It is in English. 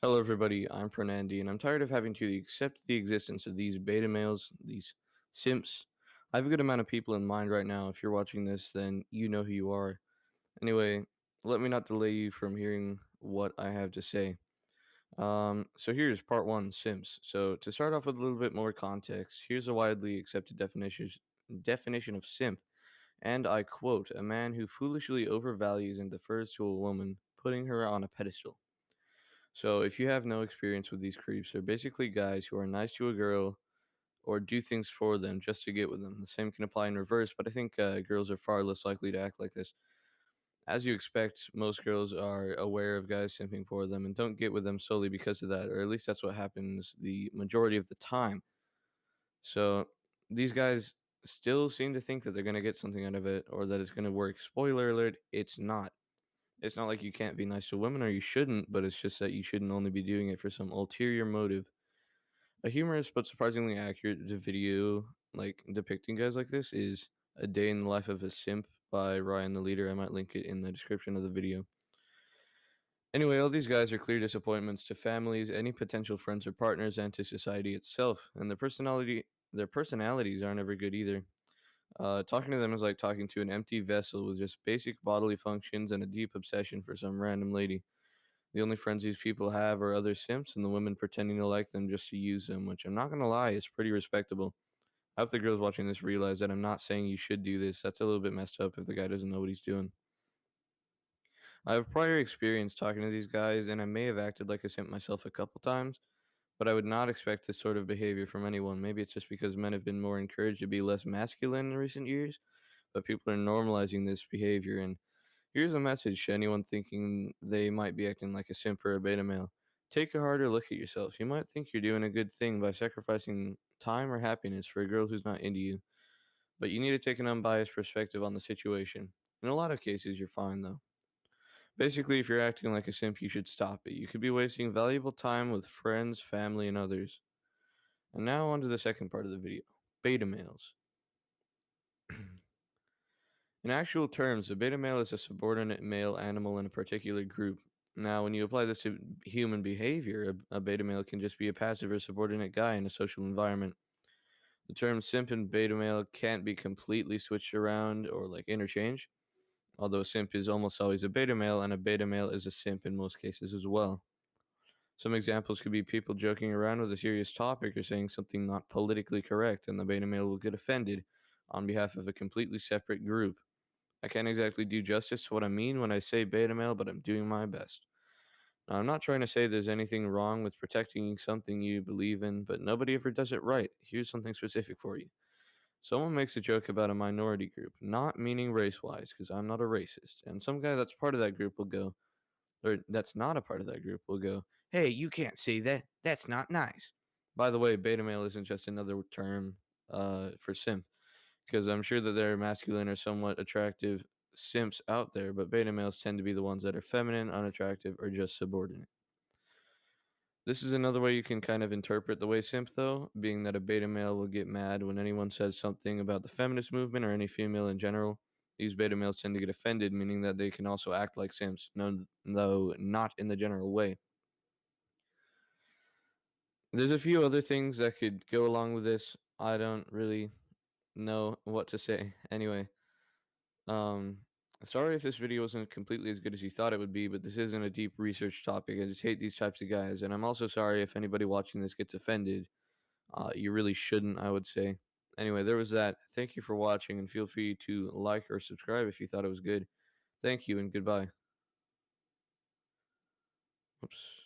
Hello, everybody. I'm Pranandi, and I'm tired of having to accept the existence of these beta males, these simps. I have a good amount of people in mind right now. If you're watching this, then you know who you are. Anyway, let me not delay you from hearing what I have to say. So here's part one, simps. So to start off with a little bit more context, here's a widely accepted definition of simp, and I quote: "A man who foolishly overvalues and defers to a woman, putting her on a pedestal." So if you have no experience with these creeps, they're basically guys who are nice to a girl or do things for them just to get with them. The same can apply in reverse, but I think girls are far less likely to act like this. As you expect, most girls are aware of guys simping for them and don't get with them solely because of that, or at least that's what happens the majority of the time. So these guys still seem to think that they're going to get something out of it or that it's going to work. Spoiler alert, it's not. It's not like you can't be nice to women or you shouldn't, but it's just that you shouldn't only be doing it for some ulterior motive. A humorous but surprisingly accurate video like depicting guys like this is A Day in the Life of a Simp by Ryan the Leader. I might link it in the description of the video. Anyway, all these guys are clear disappointments to families, any potential friends or partners, and to society itself. And their personalities aren't ever good either. Talking to them is like talking to an empty vessel with just basic bodily functions and a deep obsession for some random lady. The only friends these people have are other simps and the women pretending to like them just to use them, which I'm not gonna lie is pretty respectable. I hope the girls watching this realize that I'm not saying you should do this. That's a little bit messed up if the guy doesn't know what he's doing. I have prior experience talking to these guys, and I may have acted like a simp myself a couple times, but I would not expect this sort of behavior from anyone. Maybe it's just because men have been more encouraged to be less masculine in recent years, but people are normalizing this behavior. And here's a message to anyone thinking they might be acting like a simp or a beta male. Take a harder look at yourself. You might think you're doing a good thing by sacrificing time or happiness for a girl who's not into you, but you need to take an unbiased perspective on the situation. In a lot of cases, you're fine though. Basically, if you're acting like a simp, you should stop it. You could be wasting valuable time with friends, family, and others. And now on to the second part of the video, beta males. In actual terms, a beta male is a subordinate male animal in a particular group. Now, when you apply this to human behavior, a beta male can just be a passive or subordinate guy in a social environment. The term simp and beta male can't be completely switched around or like interchanged, although a simp is almost always a beta male, and a beta male is a simp in most cases as well. Some examples could be people joking around with a serious topic or saying something not politically correct, and the beta male will get offended on behalf of a completely separate group. I can't exactly do justice to what I mean when I say beta male, but I'm doing my best. Now, I'm not trying to say there's anything wrong with protecting something you believe in, but nobody ever does it right. Here's something specific for you. Someone makes a joke about a minority group, not meaning race wise, because I'm not a racist, and some guy that's part of that group will go, or that's not a part of that group will go, "Hey, you can't say that. That's not nice." By the way, beta male isn't just another term for simp, because I'm sure that there are masculine or somewhat attractive simps out there, but beta males tend to be the ones that are feminine, unattractive, or just subordinate. This is another way you can kind of interpret the way simp, though, being that a beta male will get mad when anyone says something about the feminist movement or any female in general. These beta males tend to get offended, meaning that they can also act like simps, no, though not in the general way. There's a few other things that could go along with this. I don't really know what to say. Anyway, Um, sorry if this video wasn't completely as good as you thought it would be, but this isn't a deep research topic. I just hate these types of guys, and I'm also sorry if anybody watching this gets offended. You really shouldn't, I would say. Anyway, there was that. Thank you for watching, and feel free to like or subscribe if you thought it was good. Thank you, and goodbye. Oops.